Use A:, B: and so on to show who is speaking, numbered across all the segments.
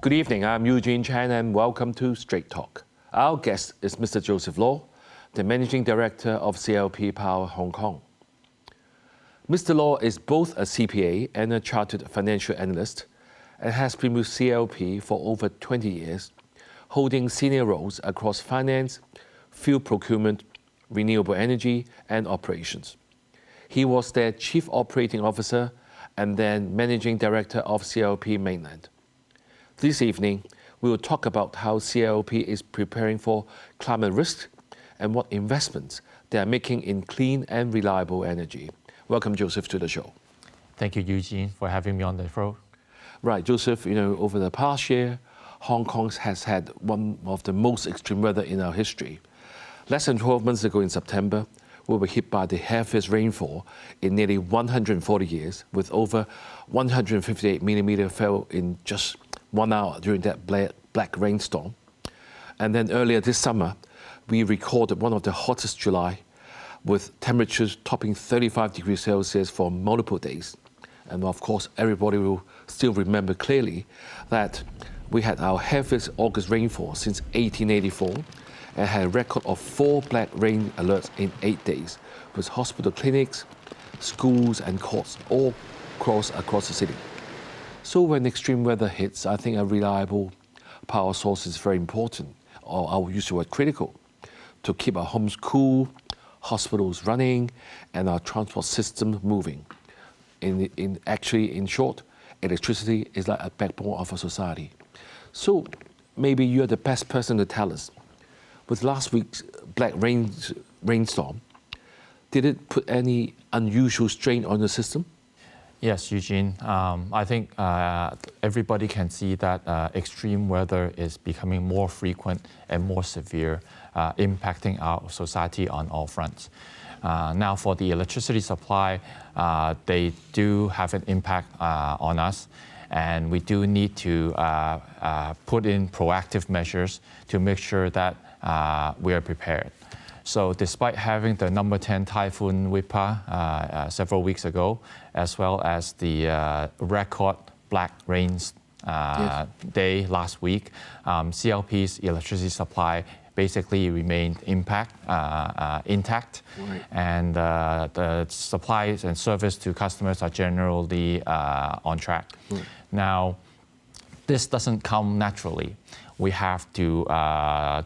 A: Good evening, I'm Eugene Chan and welcome to Straight Talk. Our guest is Mr. Joseph Law, the Managing Director of CLP Power Hong Kong. Mr. Law is both a CPA and a Chartered Financial Analyst and has been with CLP for over 20 years, holding senior roles across finance, fuel procurement, renewable energy and operations. He was their Chief Operating Officer and then Managing Director of CLP Mainland. This evening, we will talk about how CLP is preparing for climate risk and what investments they are making in clean and reliable energy. Welcome, Joseph, to the show.
B: Thank you, Eugene, for having me on the show.
A: Right, Joseph, over the past year, Hong Kong has had one of the most extreme weather in our history. Less than 12 months ago in September, we were hit by the heaviest rainfall in nearly 140 years, with over 158 millimeter fell in just 1 hour during that black rainstorm. And then earlier this summer, we recorded one of the hottest July, with temperatures topping 35 degrees Celsius for multiple days. And of course, everybody will still remember clearly that we had our heaviest August rainfall since 1884 and had a record of 4 black rain alerts in 8 days, with hospital clinics, schools and courts all across the city. So when extreme weather hits, I think a reliable power source is very important, or I will use the word critical, to keep our homes cool, hospitals running, and our transport system moving. In short, electricity is like a backbone of a society. So maybe you're the best person to tell us. With last week's black rainstorm, did it put any unusual strain on the system?
B: Yes, Eugene. I think everybody can see that extreme weather is becoming more frequent and more severe, impacting our society on all fronts. Now, for the electricity supply, they do have an impact on us, and we do need to put in proactive measures to make sure that we are prepared. So despite having the number 10 Typhoon Wipa several weeks ago, as well as the record black rains day last week, CLP's electricity supply basically remained intact, right. And the supplies and service to customers are generally on track. Right. Now, this doesn't come naturally. We have to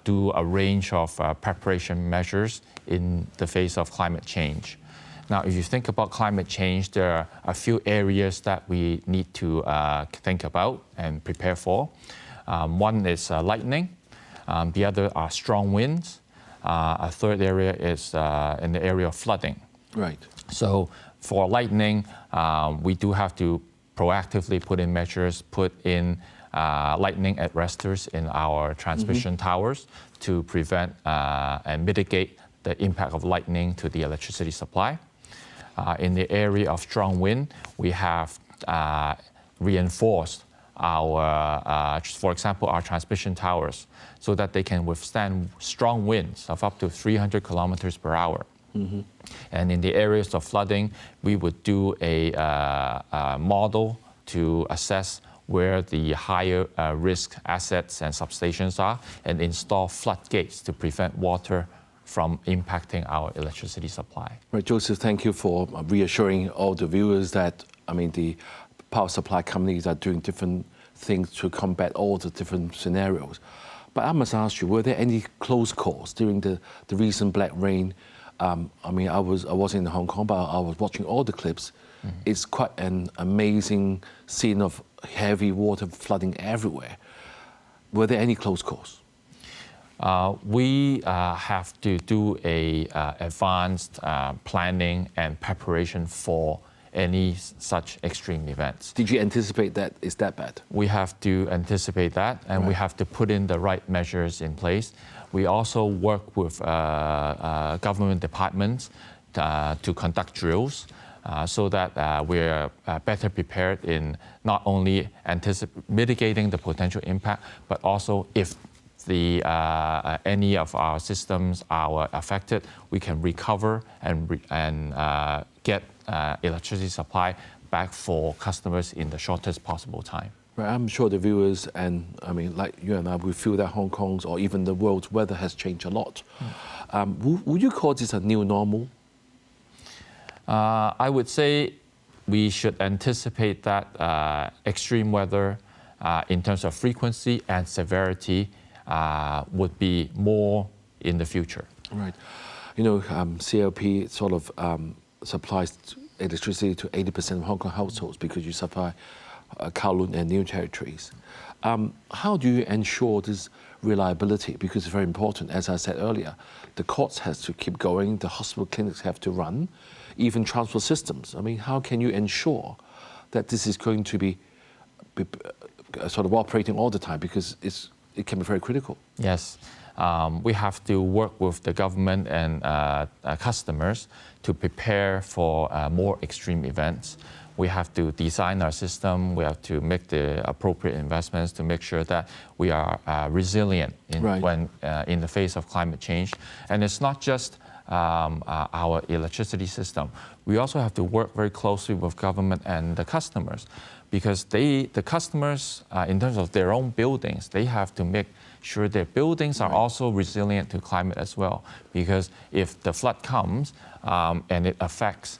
B: do a range of preparation measures in the face of climate change. Now, if you think about climate change, there are a few areas that we need to think about and prepare for. One is lightning. The other are strong winds. A third area is in the area of flooding. Right. So for lightning, we do have to proactively put in measures, put in lightning arresters in our transmission towers to prevent and mitigate the impact of lightning to the electricity supply. In the area of strong wind, we have reinforced our, for example, our transmission towers so that they can withstand strong winds of up to 300 kilometers per hour. And in the areas of flooding, we would do a model to assess where the higher risk assets and substations are and install floodgates to prevent water from impacting our electricity supply.
A: Right, Joseph, thank you for reassuring all the viewers that, the power supply companies are doing different things to combat all the different scenarios. But I must ask you, were there any close calls during the recent black rain? I wasn't in Hong Kong, but I was watching all the clips. It's quite an amazing scene of heavy water flooding everywhere. Were there any close calls?
B: We have to do a advanced planning and preparation for any such extreme events.
A: Did you anticipate that it's that bad?
B: We have to anticipate that, and we have to put in the right measures in place. We also work with government departments to conduct drills so that we're better prepared in not only mitigating the potential impact, but also if any of our systems are affected, we can recover and get electricity supply back for customers in the shortest possible time.
A: Right, I'm sure the viewers and I mean, like you and I, we feel that Hong Kong's or even the world's weather has changed a lot. Would you call this a new normal?
B: I would say we should anticipate that extreme weather in terms of frequency and severity would be more in the future.
A: Right. You know, CLP sort of supplies electricity to 80% of Hong Kong households because you supply Kowloon and New Territories. How do you ensure this reliability? Because it's very important. As I said earlier, the courts has to keep going, the hospital clinics have to run, even transport systems. I mean, how can you ensure that this is going to be sort of operating all the time? Because it can be very critical.
B: Yes. We have to work with the government and customers to prepare for more extreme events. We have to design our system. We have to make the appropriate investments to make sure that we are resilient in the face of climate change. And it's not just our electricity system. We also have to work very closely with government and the customers, because the customers, in terms of their own buildings, they have to make sure their buildings are also resilient to climate as well. Because if the flood comes and it affects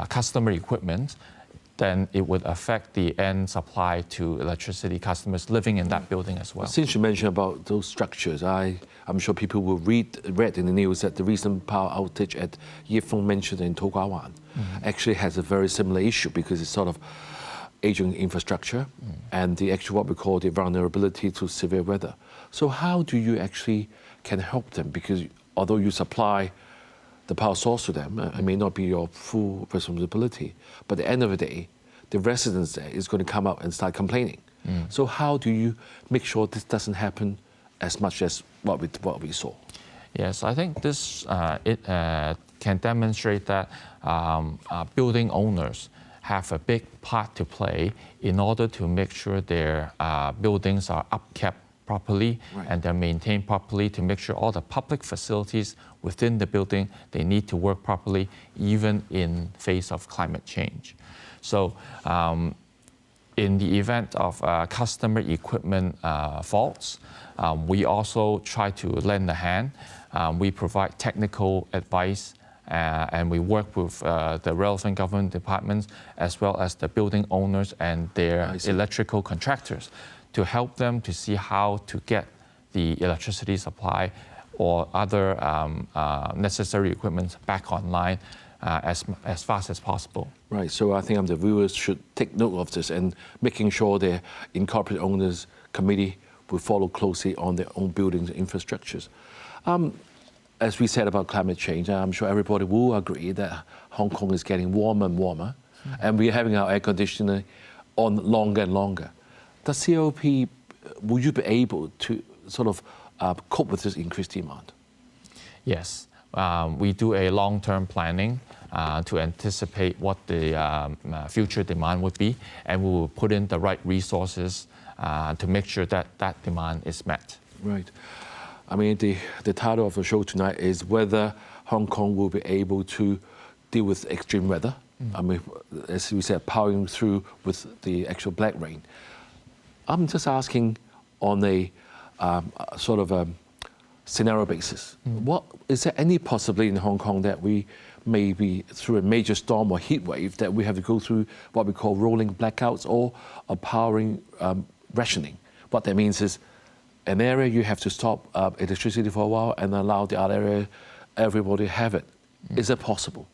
B: customer equipment, then it would affect the end supply to electricity customers living in that building as well.
A: Since you mentioned about those structures, I'm sure people will read in the news that the recent power outage at Yifeng mentioned in To Kwa Wan actually has a very similar issue, because it's sort of aging infrastructure and the actual what we call the vulnerability to severe weather. So how do you actually can help them? Because although you supply the power source to them, it may not be your full responsibility. But at the end of the day, the residents there is going to come out and start complaining. So how do you make sure this doesn't happen as much as what we saw?
B: Yes, I think this can demonstrate that building owners have a big part to play in order to make sure their buildings are upkept properly and they're maintained properly, to make sure all the public facilities within the building, they need to work properly, even in face of climate change. So in the event of customer equipment faults, we also try to lend a hand. We provide technical advice and we work with the relevant government departments as well as the building owners and their electrical contractors to help them to see how to get the electricity supply or other necessary equipment back online as fast as possible.
A: Right, so I think the viewers should take note of this and making sure the incorporated owners committee will follow closely on their own buildings and infrastructures. As we said about climate change, I'm sure everybody will agree that Hong Kong is getting warmer and warmer, and we're having our air conditioning on longer and longer. Does CLP, will you be able to sort of cope with this increased demand?
B: Yes, we do a long-term planning to anticipate what the future demand would be, and we will put in the right resources to make sure that that demand is met.
A: Right. I mean, the title of the show tonight is whether Hong Kong will be able to deal with extreme weather. I mean, as we said, powering through with the actual black rain. I'm just asking on a sort of a scenario basis. What is there any possibility in Hong Kong that we may be through a major storm or heat wave that we have to go through what we call rolling blackouts or a powering rationing? What that means is an area you have to stop electricity for a while and allow the other area, everybody have it. Is it possible?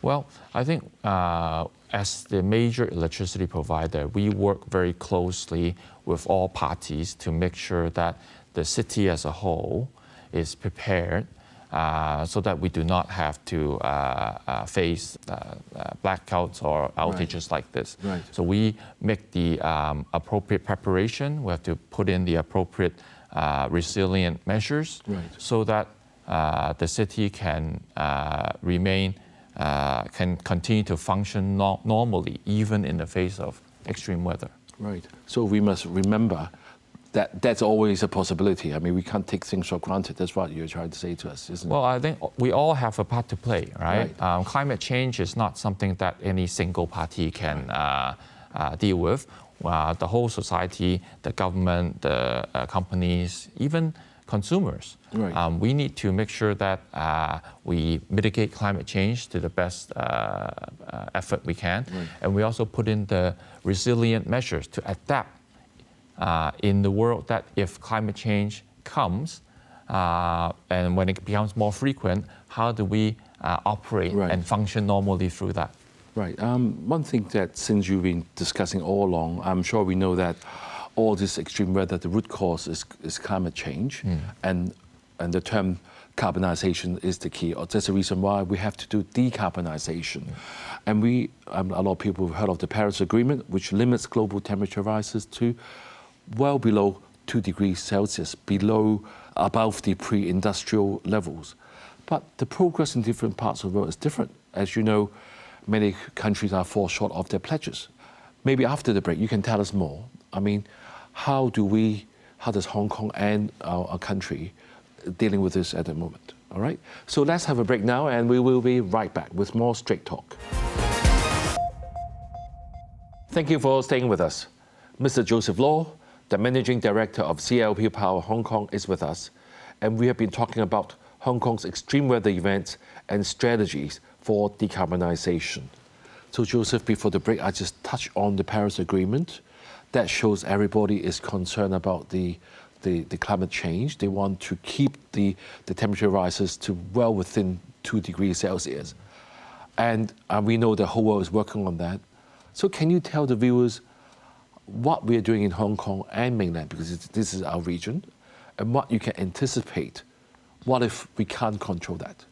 B: Well, I think as the major electricity provider, we work very closely with all parties to make sure that the city as a whole is prepared so that we do not have to face blackouts or outages like this.
A: Right.
B: So we make the appropriate preparation. We have to put in the appropriate resilient measures so that the city can can continue to function normally, even in the face of extreme weather.
A: Right. So we must remember that that's always a possibility. I mean, we can't take things for granted. That's what you're trying to say to us, isn't it?
B: Well, I think we all have a part to play, right? Climate change is not something that any single party can deal with. The whole society, the government, the companies, even consumers.
A: Right.
B: We need to make sure that we mitigate climate change to the best effort we can.
A: Right.
B: And we also put in the resilient measures to adapt in the world that if climate change comes and when it becomes more frequent, how do we operate
A: Right.
B: and function normally through that?
A: Right. One thing that since you've been discussing all along, I'm sure we know that all this extreme weather, the root cause is climate change, and the term carbonization is the key. That's the reason why we have to do decarbonization. And a lot of people have heard of the Paris Agreement, which limits global temperature rises to well below 2 degrees Celsius, above the pre-industrial levels. But the progress in different parts of the world is different. As you know, many countries are fall short of their pledges. Maybe after the break, you can tell us more. I mean, how does Hong Kong and our country dealing with this at the moment? All right? So let's have a break now, and we will be right back with more Straight Talk. Thank you for staying with us. Mr. Joseph Law, the Managing Director of CLP Power Hong Kong, is with us, and we have been talking about Hong Kong's extreme weather events and strategies for decarbonization. So Joseph, before the break, I just touched on the Paris Agreement. That shows everybody is concerned about the climate change. They want to keep the temperature rises to well within 2 degrees Celsius. And we know the whole world is working on that. So can you tell the viewers what we are doing in Hong Kong and mainland, because this is our region, and what you can anticipate? What if we can't control that?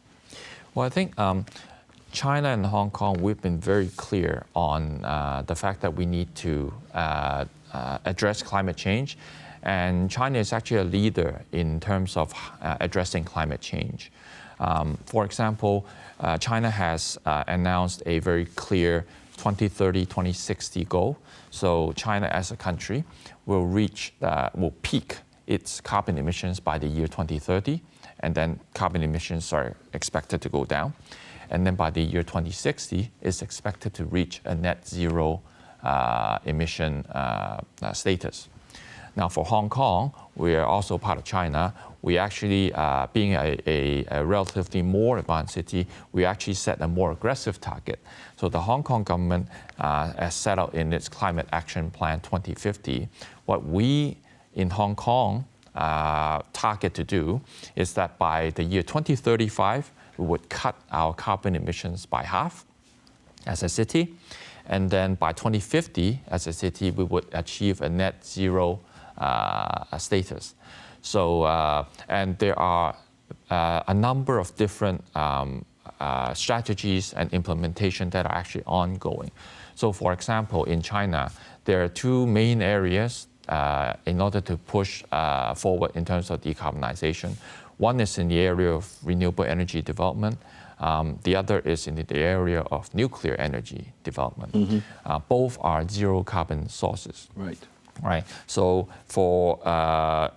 B: Well, I think China and Hong Kong, we've been very clear on the fact that we need to address climate change. And China is actually a leader in terms of addressing climate change. For example, China has announced a very clear 2030, 2060 goal. So China as a country will peak its carbon emissions by the year 2030. And then carbon emissions are expected to go down. And then by the year 2060, it's expected to reach a net zero emission status. Now for Hong Kong, we are also part of China. We actually, being a relatively more advanced city, we actually set a more aggressive target. So the Hong Kong government has set out in its Climate Action Plan 2050, what we in Hong Kong target to do is that by the year 2035, we would cut our carbon emissions by half as a city. And then by 2050, as a city, we would achieve a net zero status. So, and there are a number of different strategies and implementation that are actually ongoing. So for example, in China, there are two main areas in order to push forward in terms of decarbonization. One is in the area of renewable energy development. The other is in the area of nuclear energy development. Mm-hmm. Both are zero carbon sources.
A: Right.
B: Right. So for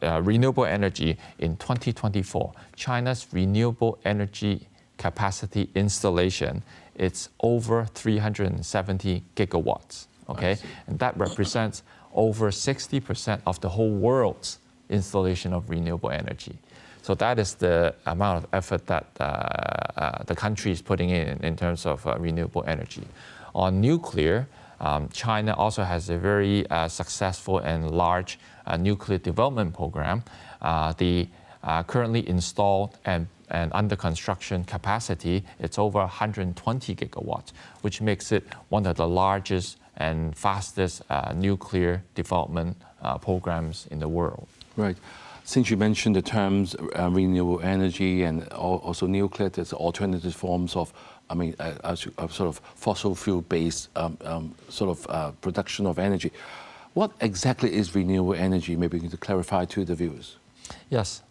B: renewable energy in 2024, China's renewable energy capacity installation, it's over 370 gigawatts. Okay, and that represents over 60% of the whole world's installation of renewable energy. So that is the amount of effort that the country is putting in terms of renewable energy. On nuclear, China also has a very successful and large nuclear development program. The currently installed and under construction capacity, it's over 120 gigawatts, which makes it one of the largest and fastest nuclear development programs in the world.
A: Right. Since you mentioned the terms renewable energy and also nuclear, there's alternative forms of, sort of fossil fuel-based production of energy. What exactly is renewable energy? Maybe you can clarify to the viewers.
B: Yes,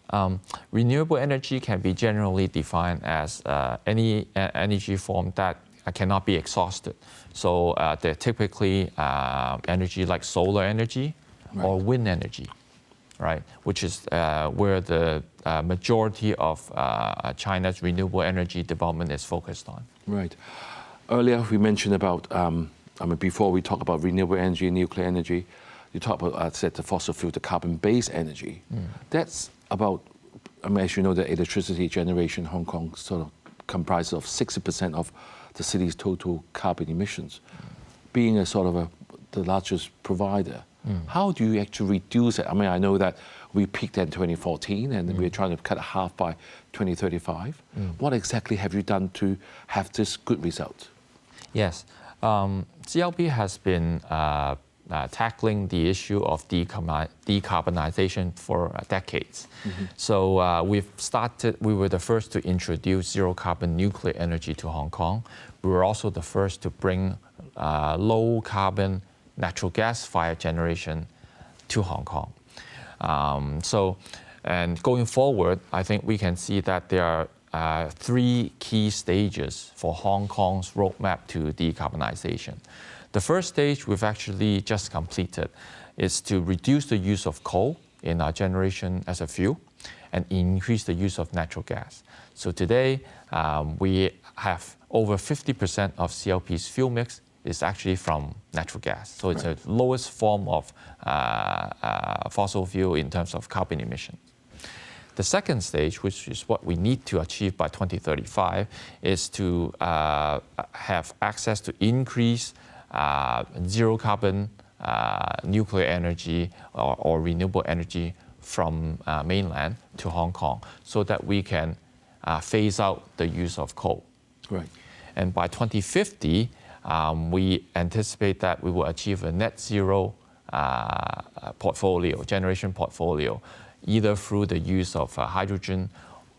B: renewable energy can be generally defined as any energy form that cannot be exhausted. So they're typically energy like solar energy or wind energy, right? Which is where the majority of China's renewable energy development is focused on.
A: Right. Earlier we mentioned about I mean, before we talk about renewable energy, nuclear energy, you talk about, I said, the fossil fuel, the carbon-based energy. That's about, I mean, as you know, the electricity generation in Hong Kong sort of comprises of 60% of the city's total carbon emissions. Being a sort of the largest provider, how do you actually reduce it? I mean, I know that we peaked in 2014 and we're trying to cut it half by 2035. What exactly have you done to have this good result?
B: Yes, CLP has been tackling the issue of decarbonization for decades. So we were the first to introduce zero carbon nuclear energy to Hong Kong. We were also the first to bring low carbon natural gas fired generation to Hong Kong. And going forward, I think we can see that there are 3 key stages for Hong Kong's roadmap to decarbonization. The first stage we've actually just completed is to reduce the use of coal in our generation as a fuel and increase the use of natural gas. So today, we have over 50% of CLP's fuel mix is actually from natural gas. So it's the lowest form of fossil fuel in terms of carbon emission. The second stage, which is what we need to achieve by 2035, is to have access to increase zero carbon nuclear energy or renewable energy from mainland to Hong Kong so that we can phase out the use of coal.
A: Right.
B: And by 2050, we anticipate that we will achieve a net zero generation portfolio, either through the use of hydrogen,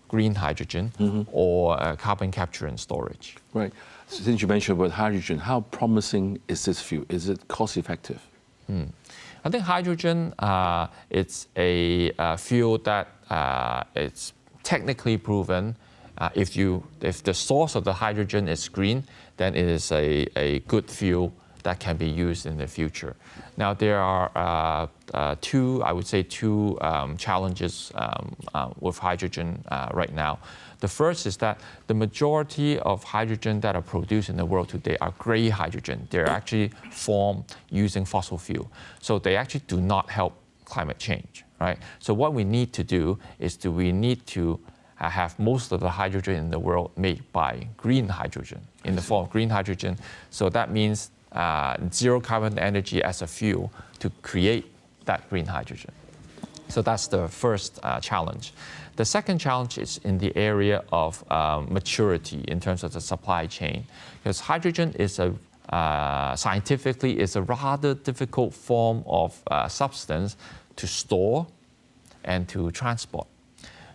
B: green hydrogen, or carbon capture and storage.
A: Right. So since you mentioned about hydrogen, how promising is this fuel? Is it cost effective?
B: I think hydrogen, it's a fuel that it's technically proven. If the source of the hydrogen is green, then it is a good fuel that can be used in the future. Now there are two challenges with hydrogen right now. The first is that the majority of hydrogen that are produced in the world today are gray hydrogen. They're actually formed using fossil fuel. So they actually do not help climate change, right? So what we need to do is we need to have most of the hydrogen in the world made by green hydrogen, in the form of green hydrogen. So that means zero carbon energy as a fuel to create that green hydrogen. So that's the first challenge. The second challenge is in the area of maturity in terms of the supply chain, because hydrogen is scientifically is a rather difficult form of substance to store and to transport.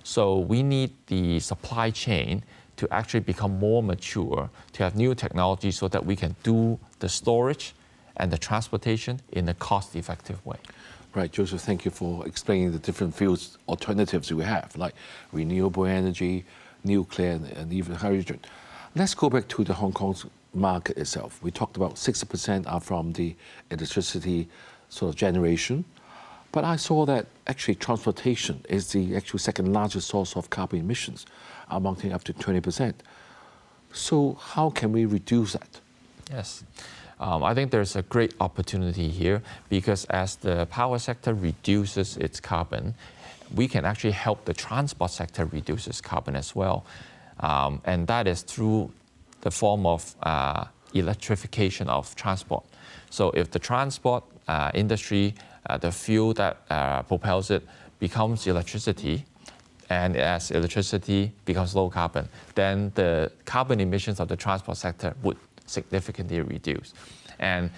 B: So we need the supply chain to actually become more mature, to have new technology so that we can do the storage and the transportation in a cost-effective way.
A: Right, Joseph, thank you for explaining the different fuels alternatives we have, like renewable energy, nuclear, and even hydrogen. Let's go back to the Hong Kong's market itself. We talked about 60% are from the electricity sort of generation, but I saw that actually transportation is the actual second largest source of carbon emissions, amounting up to 20%. So how can we reduce that?
B: Yes. I think there's a great opportunity here because as the power sector reduces its carbon, we can actually help the transport sector reduce its carbon as well. And that is through the form of electrification of transport. So if the transport industry, the fuel that propels it becomes electricity, and as electricity becomes low carbon, then the carbon emissions of the transport sector would significantly reduce. And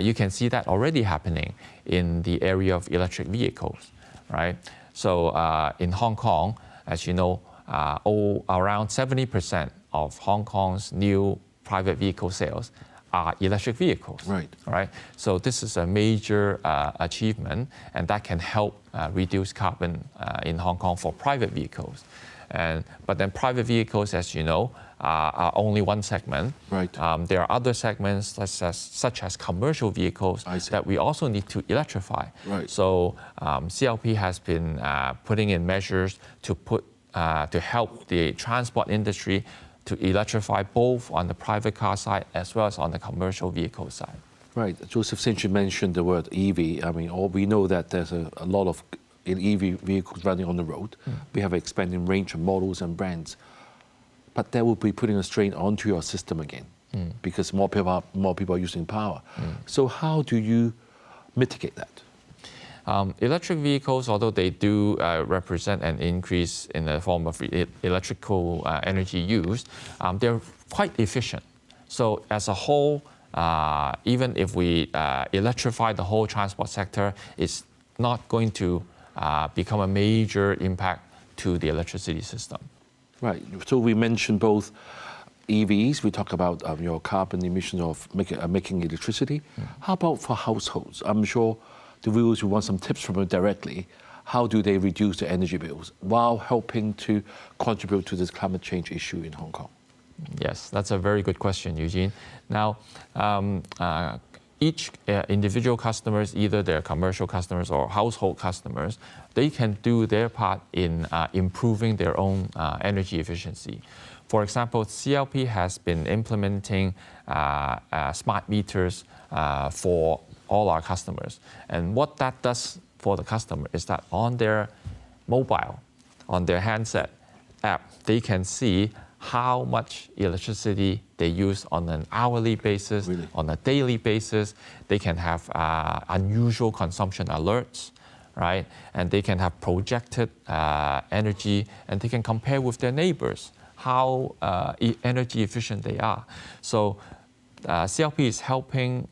B: you can see that already happening in the area of electric vehicles, right? So in Hong Kong, as you know, around 70% of Hong Kong's new private vehicle sales are electric vehicles. Right? So this is a major achievement, and that can help reduce carbon in Hong Kong for private vehicles. But then private vehicles, as you know, are only one segment.
A: Right.
B: There are other segments such as commercial vehicles that we also need to electrify.
A: Right.
B: So CLP has been putting in measures to help the transport industry to electrify both on the private car side as well as on the commercial vehicle side.
A: Right, Joseph, since you mentioned the word EV, I mean, we know that there's a lot of EV vehicles running on the road. We have an expanding range of models and brands, but that will be putting a strain onto your system again because more people are using power. So how do you mitigate that?
B: Electric vehicles, although they do represent an increase in the form of electrical energy used, they're quite efficient. So as a whole, even if we electrify the whole transport sector, it's not going to become a major impact to the electricity system.
A: Right. So we mentioned both EVs. We talk about your carbon emissions of making electricity. How about for households? I'm sure the viewers will want some tips from you directly. How do they reduce their energy bills while helping to contribute to this climate change issue in Hong Kong?
B: Yes, that's a very good question, Eugene. Now, each individual customers, either they're commercial customers or household customers, they can do their part in improving their own energy efficiency. For example, CLP has been implementing smart meters for all our customers. And what that does for the customer is that on their mobile, on their handset app, they can see how much electricity they use on an hourly basis, on a daily basis. They can have unusual consumption alerts, right? And they can have projected energy, and they can compare with their neighbors how energy efficient they are. So CLP is helping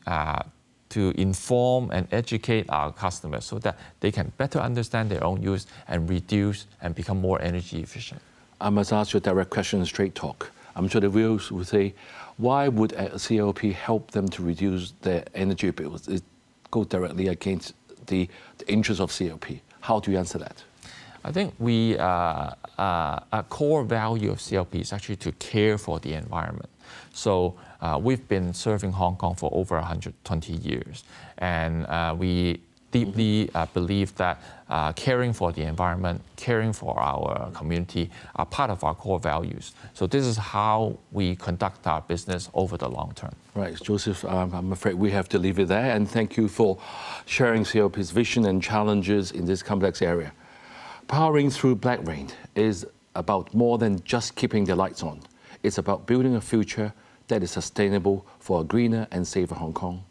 B: to inform and educate our customers so that they can better understand their own use and reduce and become more energy efficient.
A: I must ask you a direct question in Straight Talk. I'm sure the viewers will say, why would CLP help them to reduce their energy bills? It goes directly against the interests of CLP. How do you answer that?
B: I think a core value of CLP is actually to care for the environment. So we've been serving Hong Kong for over 120 years, and we deeply believe that caring for the environment, caring for our community are part of our core values. So this is how we conduct our business over the long term.
A: Right, Joseph, I'm afraid we have to leave it there, and thank you for sharing CLP's vision and challenges in this complex area. Powering through black rain is about more than just keeping the lights on. It's about building a future that is sustainable for a greener and safer Hong Kong.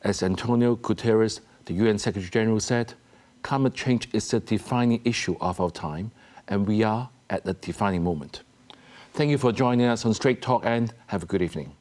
A: As Antonio Guterres, the UN Secretary General, said, climate change is a defining issue of our time, and we are at a defining moment. Thank you for joining us on Straight Talk, and have a good evening.